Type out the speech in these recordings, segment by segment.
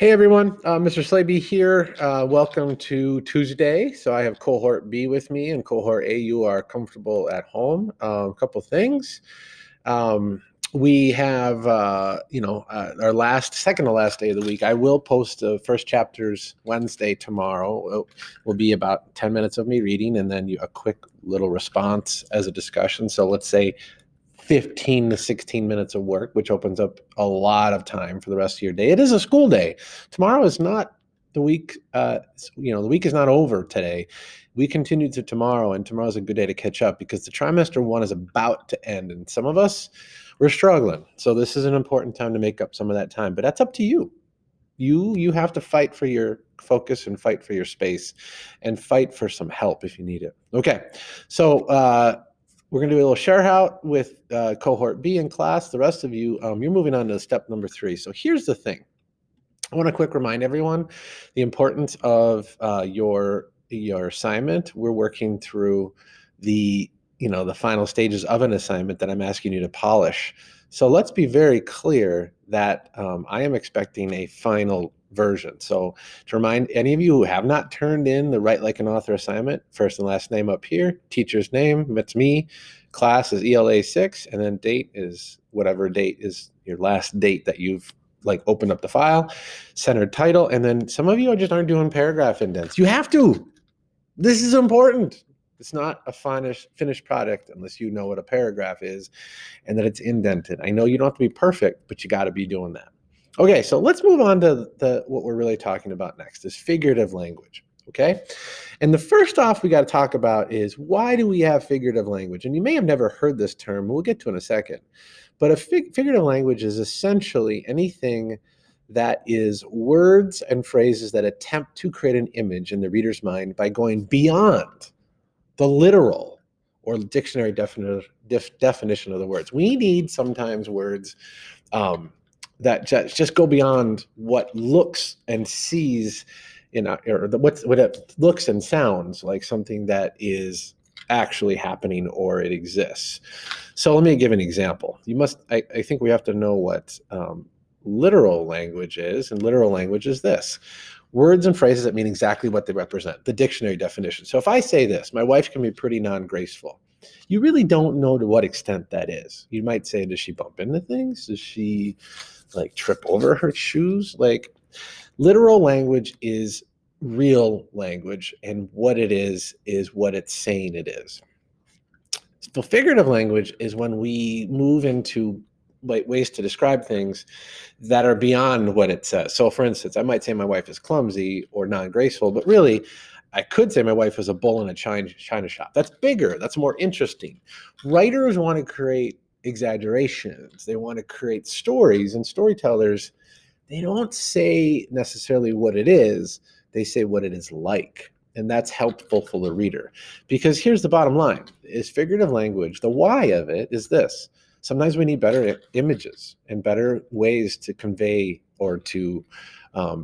Hey everyone, Mr. Slaby here. Welcome to Tuesday. So I have cohort B with me, and cohort A, you are comfortable at home. A couple things. Um, we have, our second to last day of the week. I will post the first chapters Wednesday tomorrow. It will be about 10 minutes of me reading, and then a quick little response as a discussion. So let's say 15 to 16 minutes of work, which opens up a lot of time for the rest of your day. It is a school day. Tomorrow is not the week, the week is not over today. We continue to tomorrow, and tomorrow is a good day to catch up because the trimester one is about to end, and some of us, we're struggling. So this is an important time to make up some of that time, but that's up to you. You have to fight for your focus and fight for your space and fight for some help if you need it. Okay, so we're going to do a little share out with cohort B in class. The rest of you, you're moving on to step number 3. So here's the thing. I want to quick remind everyone the importance of your assignment. We're working through the final stages of an assignment that I'm asking you to polish. So let's be very clear that I am expecting a final version. So to remind any of you who have not turned in the Write Like an Author assignment, first and last name up here, teacher's name, that's me, class is ELA 6, and then date is whatever date is your last date that you've opened up the file, centered title, and then some of you just aren't doing paragraph indents. You have to. This is important. It's not a finished product unless you know what a paragraph is and that it's indented. I know you don't have to be perfect, but you got to be doing that. Okay, so let's move on to what we're really talking about next is figurative language. Okay, and the first off we got to talk about is why do we have figurative language? And you may have never heard this term. We'll get to it in a second. But a figurative language is essentially anything that is words and phrases that attempt to create an image in the reader's mind by going beyond the literal or dictionary definition of the words. We need sometimes words that just go beyond what looks and sees, or what it looks and sounds like something that is actually happening or it exists. So let me give an example. I think we have to know what literal language is, and literal language is this. Words and phrases that mean exactly what they represent, the dictionary definition. So if I say this, my wife can be pretty non-graceful. You really don't know to what extent that is. You might say, does she bump into things? Does she trip over her shoes? Literal language is real language, and what it is what it's saying it is. So figurative language is when we move into ways to describe things that are beyond what it says. So for instance, I might say my wife is clumsy or non-graceful, but really I could say my wife is a bull in a china shop. That's bigger. That's more interesting. Writers want to create exaggerations. They want to create stories, and storytellers, they don't say necessarily what it is. They say what it is like. And that's helpful for the reader. Because here's the bottom line, is figurative language, the why of it is this. Sometimes we need better images and better ways to convey or to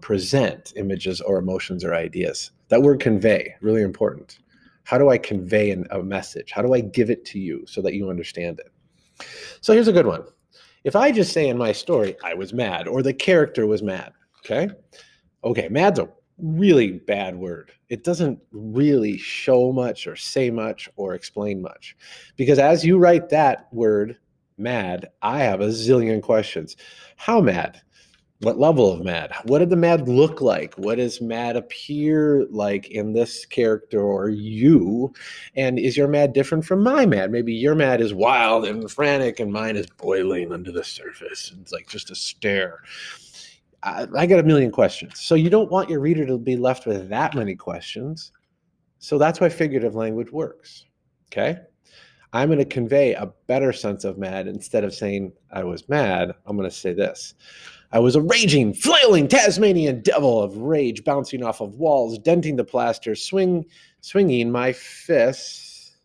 present images or emotions or ideas. That word convey, really important. How do I convey a message? How do I give it to you so that you understand it? So here's a good one. If I just say in my story, I was mad, or the character was mad, okay? Okay, mad's a really bad word. It doesn't really show much or say much or explain much. Because as you write that word, mad, I have a zillion questions. How mad? What level of mad? What did the mad look like? What does mad appear like in this character or you? And is your mad different from my mad? Maybe your mad is wild and frantic and mine is boiling under the surface. It's like just a stare. I got a million questions. So you don't want your reader to be left with that many questions. So that's why figurative language works. Okay? I'm going to convey a better sense of mad. Instead of saying I was mad, I'm going to say this. I was a raging, flailing Tasmanian devil of rage, bouncing off of walls, denting the plaster, swinging my fists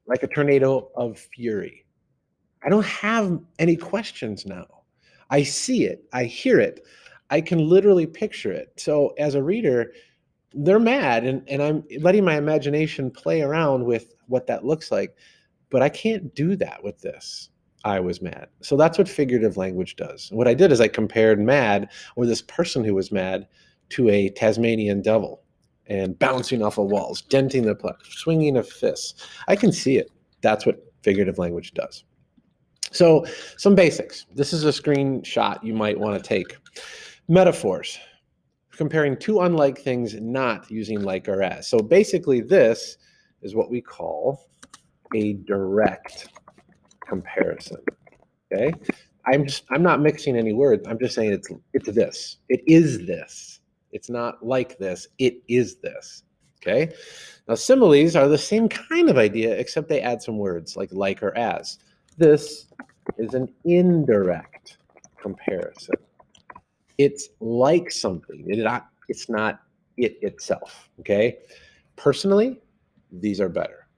like a tornado of fury. I don't have any questions now. I see it. I hear it. I can literally picture it. So as a reader, they're mad, and I'm letting my imagination play around with what that looks like. But I can't do that with this. I was mad. So that's what figurative language does. And what I did is I compared mad, or this person who was mad, to a Tasmanian devil and bouncing off of walls, denting the place, swinging a fist. I can see it. That's what figurative language does. So some basics. This is a screenshot you might want to take. Metaphors. Comparing two unlike things not using like or as. So basically this is what we call a direct comparison. Okay? I'm not mixing any words. I'm just saying it's this. It is this. It's not like this. It is this. Okay? Now similes are the same kind of idea except they add some words like or as. This is an indirect comparison. It's like something. It's not it itself, okay? Personally, these are better.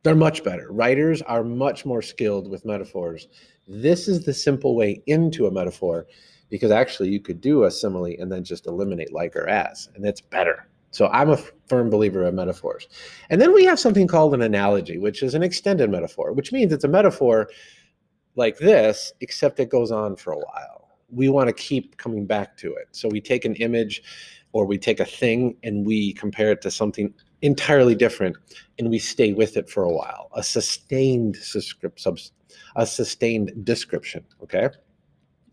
They're much better. Writers are much more skilled with metaphors. This is the simple way into a metaphor because actually you could do a simile and then just eliminate like or as, and it's better. So I'm a firm believer of metaphors. And then we have something called an analogy, which is an extended metaphor, which means it's a metaphor like this, except it goes on for a while. We want to keep coming back to it. So we take an image or we take a thing and we compare it to something entirely different and we stay with it for a while. A sustained description, okay?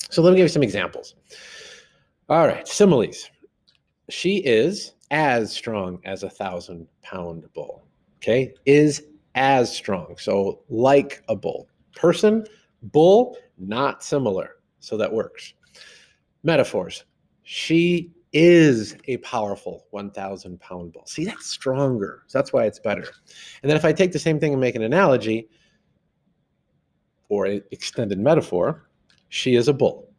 So let me give you some examples. All right, similes. She is as strong as a 1,000-pound bull, okay? Is as strong, so like a bull. Person, bull, not similar. So that works. Metaphors. She is a powerful 1,000-pound bull. See, that's stronger. So that's why it's better. And then if I take the same thing and make an analogy or an extended metaphor, she is a bull.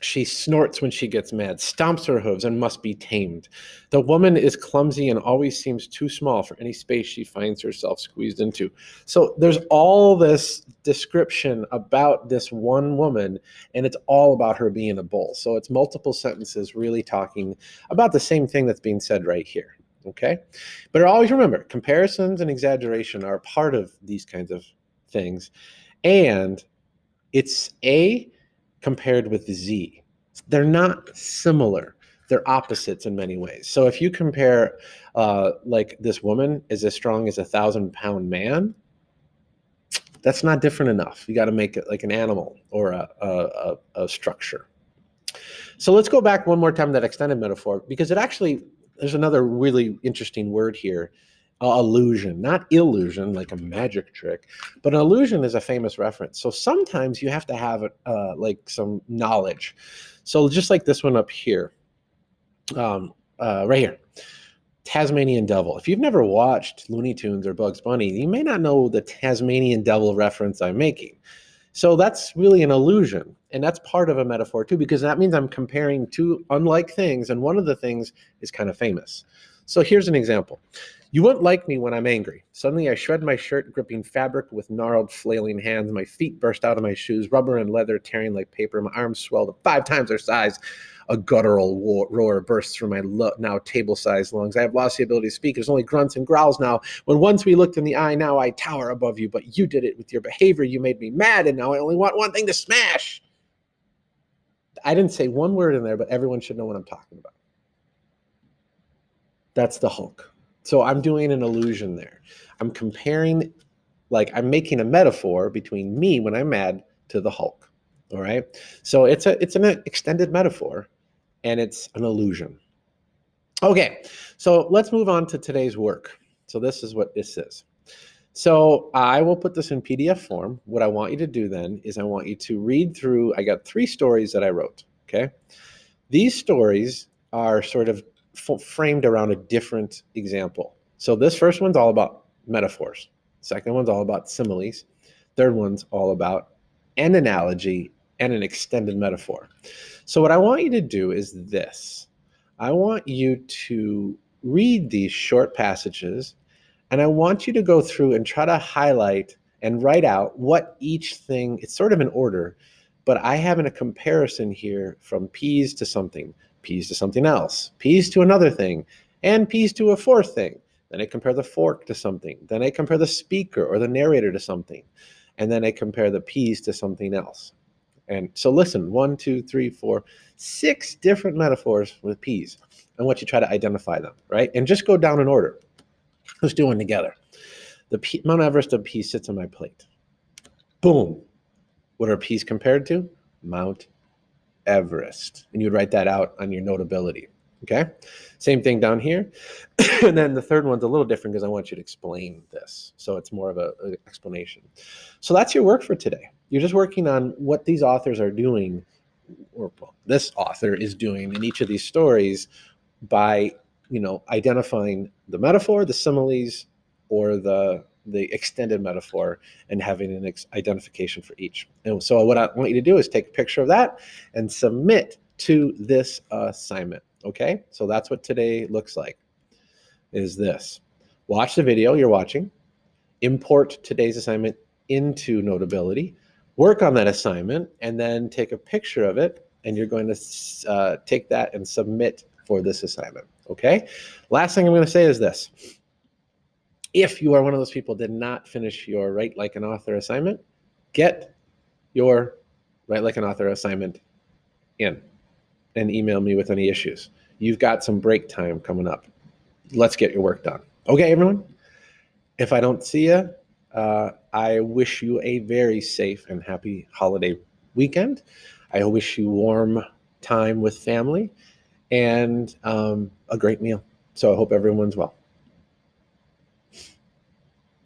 She snorts when she gets mad, stomps her hooves, and must be tamed. The woman is clumsy and always seems too small for any space she finds herself squeezed into. So there's all this description about this one woman, and it's all about her being a bull. So it's multiple sentences really talking about the same thing that's being said right here. Okay? But always remember, comparisons and exaggeration are part of these kinds of things. And it's A compared with Z. They're not similar. They're opposites in many ways. So if you compare like this woman is as strong as a 1,000-pound man, that's not different enough. You got to make it like an animal or a structure. So let's go back one more time to that extended metaphor because it actually, there's another really interesting word here. Illusion, not illusion, like a magic trick, but an illusion is a famous reference. So sometimes you have to have like some knowledge. So just like this one up here, right here, Tasmanian Devil. If you've never watched Looney Tunes or Bugs Bunny, you may not know the Tasmanian Devil reference I'm making. So that's really an illusion. And that's part of a metaphor too, because that means I'm comparing two unlike things. And one of the things is kind of famous. So here's an example. You wouldn't like me when I'm angry. Suddenly I shred my shirt, gripping fabric with gnarled, flailing hands. My feet burst out of my shoes, rubber and leather tearing like paper. My arms swell to 5 times their size. A guttural roar bursts through my now table-sized lungs. I have lost the ability to speak. There's only grunts and growls now. When once we looked in the eye, now I tower above you. But you did it with your behavior. You made me mad, and now I only want one thing to smash. I didn't say one word in there, but everyone should know what I'm talking about. That's the Hulk. So I'm doing an illusion there. I'm comparing, like I'm making a metaphor between me when I'm mad to the Hulk. All right. So it's an extended metaphor and it's an illusion. Okay. So let's move on to today's work. So this is what this is. So I will put this in PDF form. What I want you to do then is I want you to read through, I got 3 stories that I wrote. Okay. These stories are sort of framed around a different example. So this first one's all about metaphors. Second one's all about similes. Third one's all about an analogy and an extended metaphor. So what I want you to do is this. I want you to read these short passages, and I want you to go through and try to highlight and write out what each thing, it's sort of in order, but I have in a comparison here from peas to something else, peas to another thing, and peas to a fourth thing. Then I compare the fork to something. Then I compare the speaker or the narrator to something. and then I compare the P's to something else. And so listen, 1, 2, 3, 4, 6 different metaphors with P's. I want you to try to identify them, right? And just go down in order. Let's do one together. Mount Everest of P sits on my plate. Boom. What are P's compared to? Mount Everest. And you'd write that out on your notability. Okay. Same thing down here. And then the third one's a little different because I want you to explain this. So it's more of an explanation. So that's your work for today. You're just working on what these authors are doing, or well, this author is doing in each of these stories by, identifying the metaphor, the similes, or the extended metaphor, and having an identification for each. And so what I want you to do is take a picture of that and submit to this assignment. Okay, so that's what today looks like, is this. Watch the video you're watching, import today's assignment into Notability, work on that assignment, and then take a picture of it, and you're going to take that and submit for this assignment. Okay, last thing I'm going to say is this. If you are one of those people that did not finish your Write Like an Author assignment, get your Write Like an Author assignment in and email me with any issues. You've got some break time coming up. Let's get your work done. Okay, everyone? If I don't see you, I wish you a very safe and happy holiday weekend. I wish you warm time with family and a great meal. So I hope everyone's well.